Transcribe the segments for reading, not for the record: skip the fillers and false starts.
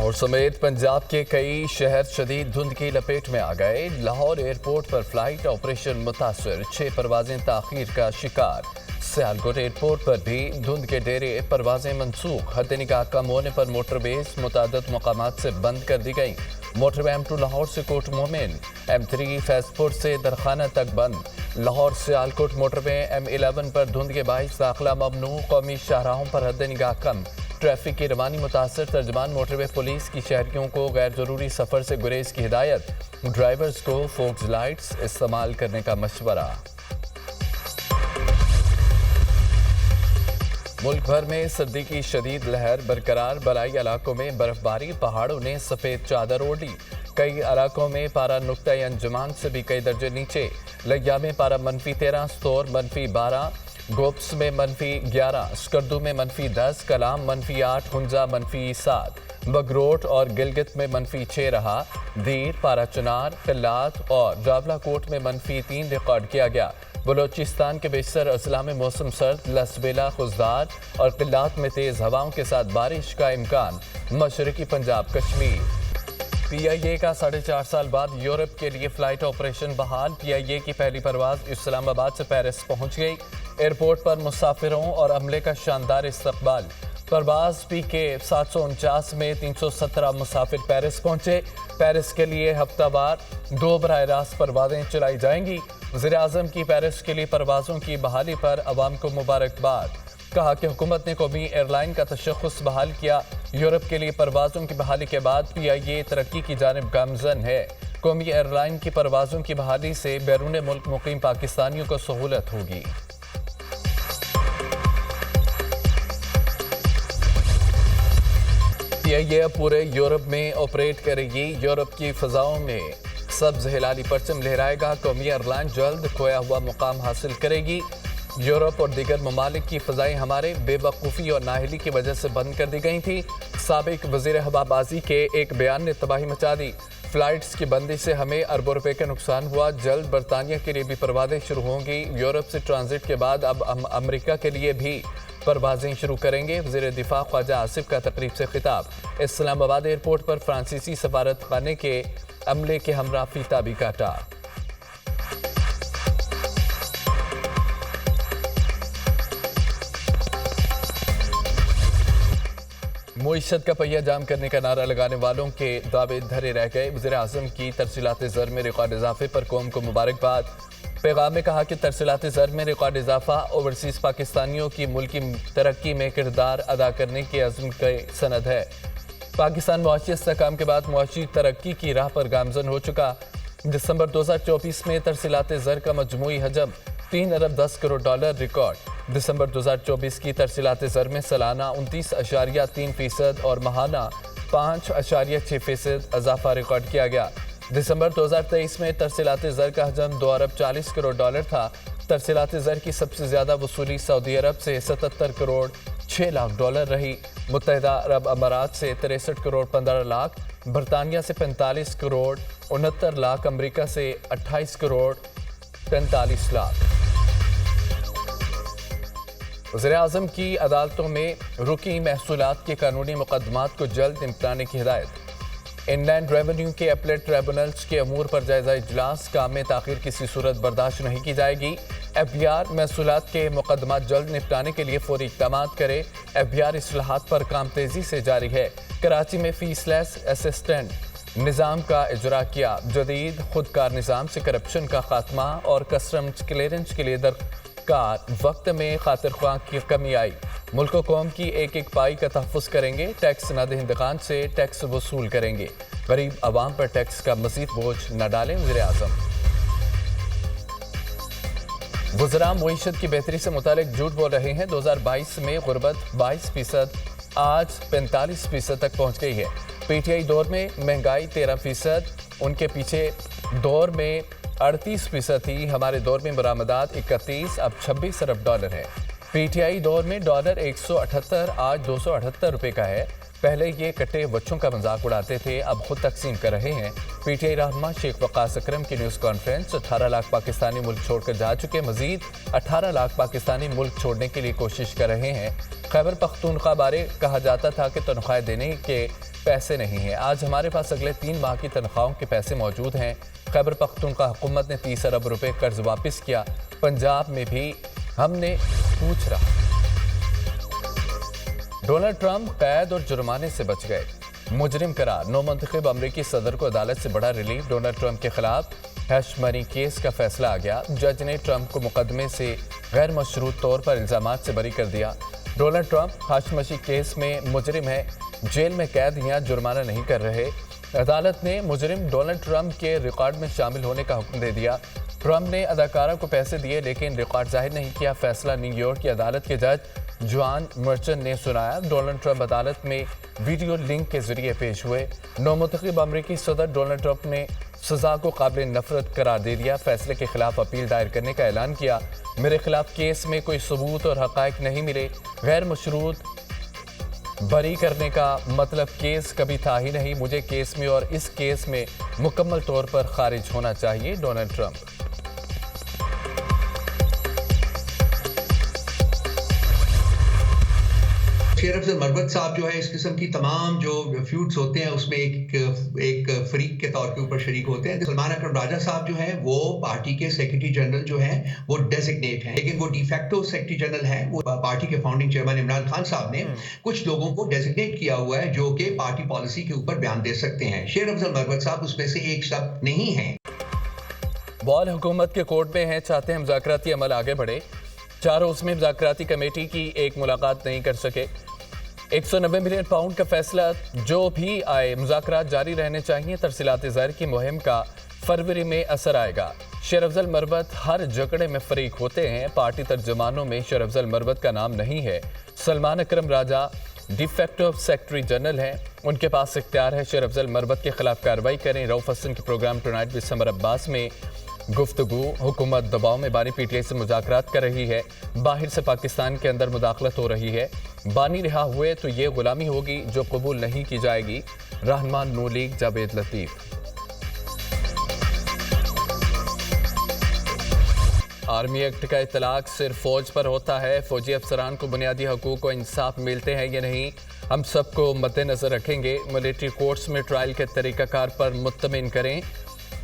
लाहौर समेत पंजाब के कई शहर शदीद धुंध की लपेट में आ गए। लाहौर एयरपोर्ट पर फ्लाइट ऑपरेशन मुतासर, 6 परवाजें ताखीर का शिकार। सियालकोट एयरपोर्ट पर भी धुंध के डेरे, परवाजें मनसूख। हद निगाह कम होने पर मोटरवेज मुतादद मकामात से बंद कर दी गई। मोटरवे M2 लाहौर से कोट मोमिन, M3 फैजपुर से दरखाना तक बंद। लाहौर सियालकोट मोटरवे M11 पर धुंध के बाइस दाखिला ममनू। कौमी शाहराहों पर हद निगाह कम, ट्रैफिक की रवानी मुतासर। तर्जमान मोटरवे पुलिस की शहरियों को गैर जरूरी सफर से गुरेज की हिदायत। ड्राइवर्स को फोक्स लाइट्स इस्तेमाल करने का मशवरा। मुल्क भर में सर्दी की शदीद लहर बरकरार। बलाई इलाकों में बर्फबारी, पहाड़ों ने सफेद चादर ओढ़ी। कई इलाकों में पारा नुक्ता अंजुमान से भी कई दर्जे नीचे। लिया में पारा -13, स्तोर -12, गोप्स में -11, स्कर्दू में -10, कलाम -8, हुंजा -7, बगरोट और गिलगित में -6 रहा। दीर, पारा चुनार, किल्लात और जावलाकोट में -3 रिकॉर्ड किया गया। बलोचिस्तान के बेशतर अजला में मौसम सर्द, लसबेला, खुजदार और किल्लात में तेज हवाओं के साथ बारिश का इम्कान। मशरकी पंजाब, कश्मीर। PIA का 4.5 साल बाद यूरोप के लिए फ्लाइट ऑपरेशन बहाल। PIA की पहली परवाज इस्लामाबाद से पेरिस पहुंच गई। एयरपोर्ट पर मुसाफिरों और अमले का शानदार इस्तकबाल। परवाज PK 749 में 317 मुसाफिर पेरिस पहुंचे। पेरिस के लिए हफ्तावार 2 बराह रास्त परवाजें चलाई जाएंगी। वज़ीर-ए-आज़म की पेरिस के लिए परवाजों की बहाली पर अवाम को मुबारकबाद। कहा कि हुकूमत ने कौमी एयरलाइन का तशख़्ख़ुस बहाल किया। यूरोप के लिए परवाजों की बहाली के बाद PIA तरक्की की जानिब गामज़न है। कौमी एयरलाइन की परवाजों की बहाली से बैरून मुल्क मुकीम पाकिस्तानियों को सहूलत होगी। PIA पूरे यूरोप में ऑपरेट करेगी। यूरोप की फ़ज़ाओं में सब्ज़ हिलाली परचम लहराएगा। कौमी एयरलाइन जल्द खोया हुआ मुकाम हासिल करेगी। यूरोप और दीगर ममालिक की फ़ज़ाएँ हमारे बेवकूफ़ी और नाहिली की वजह से बंद कर दी गई थी। साबिक वज़ीर हवाबाजी के एक बयान ने तबाही मचा दी। फ़्लाइट्स की बंदी से हमें अरबों रुपए का नुकसान हुआ। जल्द बरतानिया के लिए भी परवाजें शुरू होंगी। यूरोप से ट्रांजिट के बाद अब हम अमरीका के लिए भी परवाजें शुरू करेंगे। वज़ीर दिफा ख्वाजा आसिफ का तकरीब से खिताब। इस्लामाबाद एयरपोर्ट पर फ्रांसीसी सफारत खाने के अमले के हमरा फीता भी काटा। मुईशत का पहिया जाम करने का नारा लगाने वालों के दावे धरे रह गए। वज़ीर-ए-आज़म की तरसीलात ज़र में रिकॉर्ड इजाफे पर कौम को मुबारकबाद। पैगाम में कहा कि तरसीलात ज़र में रिकॉर्ड इजाफा ओवरसीज़ पाकिस्तानियों की मुल्की तरक्की में किरदार अदा करने के अज़्म की सनद है। पाकिस्तान मुआशी इस्तेहकाम के बाद मुआशी तरक्की की राह पर गामज़न हो चुका। दिसंबर 2024 में तरसीलात ज़र का मजमूई हजम 3 अरब 10 करोड़ डॉलर रिकॉर्ड। दिसंबर 2024 की तरसीलात ज़र में सालाना 29.3% और माहाना 5.6% इजाफा रिकॉर्ड किया गया। दिसंबर 2023 में तरसीलात ज़र का हजम 2 अरब 40 करोड़ डॉलर था। तरसीलात ज़र की सबसे ज़्यादा वसूली सऊदी अरब से 77 करोड़ 6 लाख डॉलर रही। मुत्तहिदा अरब अमारात से 63 करोड़ 15 लाख, बरतानिया से 45 करोड़ 69 लाख, अमरीका से 28 करोड़ 45 लाख। वज़ीर-ए-आज़म की अदालतों में रुकी महसूलात के कानूनी मुकदमात को जल्द निपटाने की हिदायत। इनलैंड रेवेन्यू के अपलेट ट्रिब्यूनल्स के अमूर पर जायजा इजलास। काम में ताख़ीर किसी सूरत बर्दाश्त नहीं की जाएगी। FBR महसूलात के मुकदमात जल्द निपटाने के लिए फौरी इक़दामात करे। FBR इस्लाहात पर काम तेज़ी से जारी है। कराची में फीसलेस असिस्टेंट निज़ाम का इजरा किया। जदीद खुदकार निज़ाम से करप्शन का खात्मा और कस्टम्स क्लियरेंस के लिए दरकार वक्त में खातिर ख्वाह की कमी आई। मुल्क व कौम की एक एक पाई का तहफ़्फ़ुज़ करेंगे। टैक्स न दहिंदगान से टैक्स वसूल करेंगे। गरीब आवाम पर टैक्स का मज़ीद बोझ न डालें। वज़ीर-ए-आज़म। वज़रा मईशत की बेहतरी से मुतालिक झूठ बोल रहे हैं। 2022 में गुर्बत 22%, आज 45% तक पहुँच गई है। PTI दौर में महंगाई 13%, उनके पीछे दौर में 38% थी। हमारे दौर में बरामदात 31, अब 26 अरब डॉलर है। PTI दौर में डॉलर 178, आज 278 रुपये का है। पहले ये कट्टे बच्चों का मजाक उड़ाते थे, अब खुद तकसीम कर रहे हैं। PTI रहनुमा शेख वक़ास अकरम की न्यूज़ कॉन्फ्रेंस। 18 लाख पाकिस्तानी मुल्क छोड़कर जा चुके, मजीद 18 लाख पाकिस्तानी मुल्क छोड़ने के लिए कोशिश कर रहे हैं। खैबर पख्तूनख्वा बारे कहा जाता था कि तनख्वाह देने के पैसे नहीं हैं। आज हमारे पास अगले 3 माह की तनख्वाहों के पैसे मौजूद हैं। खैबर पख्तूनख्वा हुकूमत ने 30 अरब रुपए कर्ज वापस किया। पंजाब में भी हमने पूछ रहा। डोनाल्ड ट्रंप कैद और जुर्माने से बच गए, मुजरिम करार। नौमुंतखब अमरीकी सदर को अदालत से बड़ा रिलीफ। डोनाल्ड ट्रंप के खिलाफ हैश मनी केस का फैसला आ गया। जज ने ट्रंप को मुकदमे से गैर मशरूत तौर पर इल्जामात से बरी कर दिया। डोनाल्ड ट्रंप हाशमशी केस में मुजरिम है, जेल में कैद या जुर्माना नहीं कर रहे। अदालत ने मुजरिम डोनाल्ड ट्रंप के रिकॉर्ड में शामिल होने का हुक्म दे दिया। ट्रंप ने अदाकारा को पैसे दिए लेकिन रिकॉर्ड जाहिर नहीं किया। फैसला न्यूयॉर्क की अदालत के जज जॉन मर्चेंट ने सुनाया। डोनाल्ड ट्रंप अदालत में वीडियो लिंक के जरिए पेश हुए। नौमुंतखब अमरीकी सदर डोनाल्ड ट्रंप ने सजा को काबिल नफरत करार दे दिया। फैसले के खिलाफ अपील दायर करने का ऐलान किया। मेरे खिलाफ केस में कोई सबूत और हकायक नहीं मिले। गैर मशरूत बरी करने का मतलब केस कभी था ही नहीं। मुझे केस में और इस केस में मुकम्मल तौर पर खारिज होना चाहिए। Donald Trump. शेर अफजल मरवत साहब जो है इस किस्म की तमाम जो फ्यूड्स होते हैं उसमें एक फरीक के तौर के ऊपर शरीक होते हैं। सलमान अकरम राजा साहब जो है वो पार्टी के सेक्रेटरी जनरल जो है वो डेजिग्नेट हैं, लेकिन वो डिफेक्टो सेक्रेटरी जनरल हैं। वो पार्टी के फाउंडिंग चेयरमैन इमरान खान साहब ने कुछ लोगों को डेजिग्नेट किया हुआ है जो कि पार्टी पॉलिसी के ऊपर बयान दे सकते हैं। शेर अफजल मरवत साहब उसमें से एक शब्द नहीं है। बॉल हुकूमत के कोर्ट में है, चाहते हैं मुज़ाकराती अमल आगे बढ़े। चारों उसमें मुज़ाकराती कमेटी की एक मुलाकात नहीं कर सके। 190 मिलियन पाउंड का फैसला जो भी आए, मुज़ाकरात जारी रहने चाहिए। तरसीलात ज़र की मुहिम का फरवरी में असर आएगा। शेर अफजल मरवत हर झगड़े में फरीक होते हैं। पार्टी तर्जुमानों में शेर अफजल मरवत का नाम नहीं है। सलमान अकरम राजा डिफेक्टो सेक्रेटरी जनरल हैं, उनके पास इख्तियार है शेर अफजल मरवत के खिलाफ कार्रवाई करें। रऊफ हसन के programme tonight with Samar Abbas में गुफ्तगू। हुकूमत दबाव में बानी पीटीआई से मुज़ाकरात कर रही है। बाहर से पाकिस्तान के अंदर मुदाखलत हो रही है। बानी रिहा हुए तो ये गुलामी होगी जो कबूल नहीं की जाएगी। रहनुमान नून लीग जावेद लतीफ़। आर्मी एक्ट का इतलाक सिर्फ फौज पर होता है। फौजी अफसरान को बुनियादी हकूक और इंसाफ मिलते हैं या नहीं, हम सबको मद्देनजर रखेंगे। मिलिट्री कोर्ट्स में ट्रायल के तरीक़ाकार पर मुत्तमिन करें।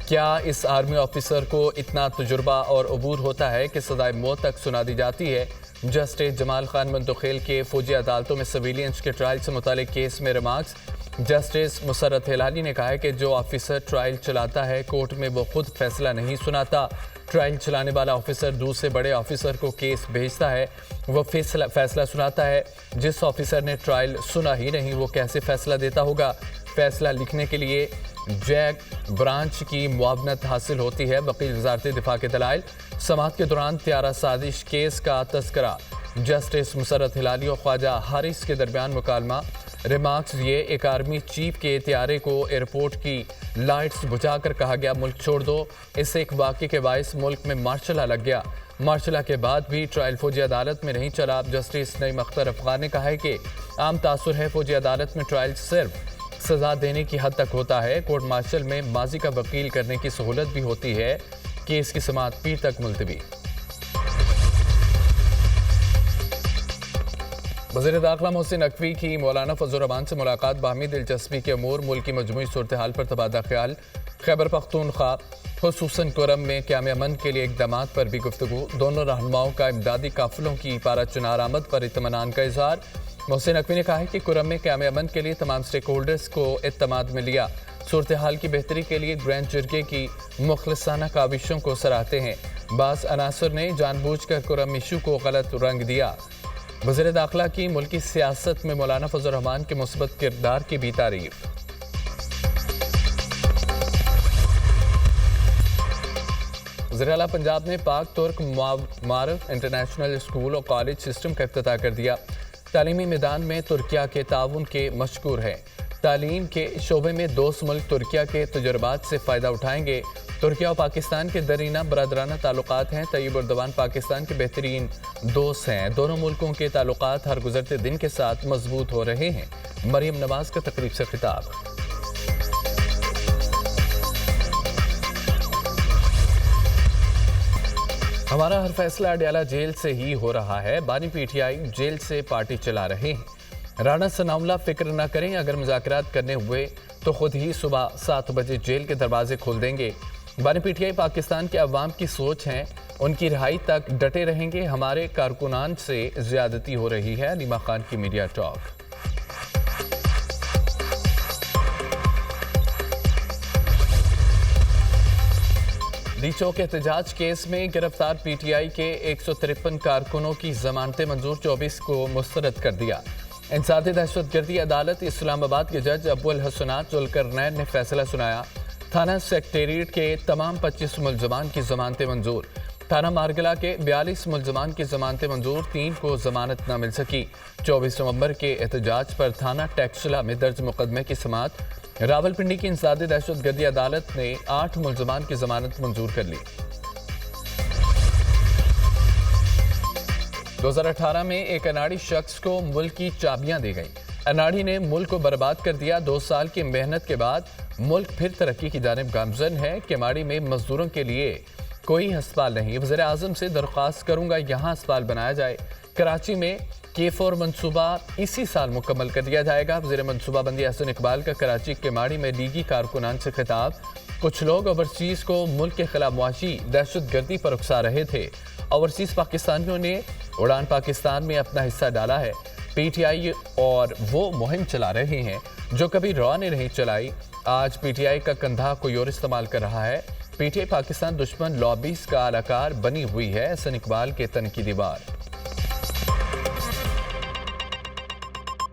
क्या इस आर्मी ऑफिसर को इतना तजुर्बा और अबूर होता है कि सजाए मौत तक सुना दी जाती है? जस्टिस जमाल खान मंतुखेल के फौजी अदालतों में सिविलियंस के ट्रायल से मुतालिक केस में रिमार्क्स। जस्टिस मुसर्रत हिलाली ने कहा है कि जो ऑफिसर ट्रायल चलाता है कोर्ट में वो खुद फैसला नहीं सुनाता। ट्रायल चलाने वाला ऑफिसर दूसरे बड़े ऑफिसर को केस भेजता है, वो फैसला सुनाता है। जिस ऑफिसर ने ट्रायल सुना ही नहीं वो कैसे फैसला देता होगा? फैसला लिखने के लिए जैक ब्रांच की मुआवनत हासिल होती है। वकील वजारत दिफा के दलाइल। समाअत के दौरान त्यारा साजिश केस का तस्करा। जस्टिस मुसर्रत हिलाली और ख्वाजा हारिस के दरमियान मुकालमा। रिमार्क्स ये, एक आर्मी चीफ के त्यारे को एयरपोर्ट की लाइट्स बुझाकर कहा गया मुल्क छोड़ दो। इससे एक वाक़े के बायस मुल्क में मार्शला लग गया। मार्शला के बाद भी ट्रायल फौजी अदालत में नहीं चला। जस्टिस नईम अख्तर अफगान ने कहा है कि आम तासुर है फौजी अदालत में ट्रायल सिर्फ सजा देने की हद तक होता है। कोर्ट मार्शल में माजी का वकील करने की सहूलत भी होती है। केस की समाअत पीर तक मुलतवी। वज़ीर दाखिला मोहसिन नकवी की मौलाना फजल रहमान से मुलाकात। बाहमी दिलचस्पी के अमूर, मुल्क की मजमूई सूरत हाल पर तबादला ख्याल। खैबर पख्तूनख्वा खुसूसन कुरम में क़याम अमन के लिए इक़दामात पर भी गुफ्तगू। दोनों रहनुमाओं का इमदादी काफिलों की पारा चुनार आमद पर इत्मीनान का इजहार। मोहसिन नकवी ने कहा है कि कुरम में क़याम अमन के लिए तमाम स्टेक होल्डर्स को इत्मीनान में लिया। सूरत हाल की बेहतरी के लिए ग्रैंड जुर्गे की मुखलिसाना काविशों को सराहते हैं। बास अनासर ने जानबूझकर कुरम इशू को गलत रंग दिया। वज़ीर दाखिला की मुल्की सियासत में मौलाना फजल रहमान के मुस्बत किरदार की भी तारीफ। वज़ीर आला पंजाब ने पाक तुर्क मारफ इंटरनेशनल स्कूल और कॉलेज सिस्टम का इफ्तिताह कर दिया। तालीमी मैदान में तुर्किया के ताउन के मशकूर हैं। तालीम के शोबे में दोस्त मुल्क तुर्किया के तजुर्बात से फ़ायदा उठाएंगे। तुर्किया और पाकिस्तान के दरीना बरदराना ताल्लुकात हैं। तैयब एर्दोगान पाकिस्तान के बेहतरीन दोस्त हैं। दोनों मुल्कों के ताल्लुकात हर गुजरते दिन के साथ मजबूत हो रहे हैं। मरियम नवाज का तकरीब से खिताब। हमारा हर फैसला अडयाला जेल से ही हो रहा है। बानी पीटीआई जेल से पार्टी चला रहे हैं। राणा सनाउल्लाह फिक्र न करें, अगर मुज़ाकरात करने हुए तो खुद ही सुबह 7 बजे जेल के दरवाजे खोल देंगे। बानी पीटीआई पाकिस्तान के अवाम की सोच है, उनकी रिहाई तक डटे रहेंगे। हमारे कारकुनान से ज्यादती हो रही है। नीमा खान की मीडिया टॉक। रीचौक एहतजाज केस में गिरफ्तार पीटीआई के 153 कारकुनों की जमानतें मंजूर, 24 को मुस्तरद कर दिया। इंसादी दहशतगर्दी अदालत इस्लामाबाद के जज अब्बुल हसनात जुल्करनैन ने फैसला सुनाया। थाना सेक्रेटेरिएट के तमाम 25 मुलजमान की जमानतें मंजूर। थाना मारगला के 42 मुलजमान की जमानतें मंजूर, 3 को जमानत न मिल सकी। 24 नवंबर के एहतजाज पर थाना टैक्सला में दर्ज मुकदमे की समाअत। रावलपिंडी की इंसादी दहशतगर्दी अदालत ने 8 मुलजमान की जमानत मंजूर कर ली। 2018 में एक अनाड़ी शख्स को मुल्क की चाबियां दी गई। अनाड़ी ने मुल्क को बर्बाद कर दिया। 2 साल की मेहनत के बाद मुल्क फिर तरक्की की जानिब गामजन है। केमाड़ी में मजदूरों के लिए कोई अस्पताल नहीं। वज़ीर आज़म से दरख्वास्त करूंगा यहाँ अस्पताल बनाया जाए। कराची में K4 मनसूबा इसी साल मुकम्मल कर दिया जाएगा। वज़ीर मनसूबाबंदी हसन इकबाल का कराची केमाड़ी में लीगी कारकुनान से खिताब। कुछ लोग ओवरसीज़ को मुल्क के खिलाफ मुआशी दहशतगर्दी पर उकसा रहे थे। ओवरसीज़ पाकिस्तानियों ने उड़ान पाकिस्तान में अपना हिस्सा डाला है। पीटीआई और वो मुहिम चला रहे हैं जो कभी रॉ ने नहीं चलाई। आज पीटीआई का कंधा कोई और इस्तेमाल कर रहा है। पीटीआई पाकिस्तान दुश्मन लॉबीज का अलाकार बनी हुई है। हसन इकबाल के तनकीदी बार।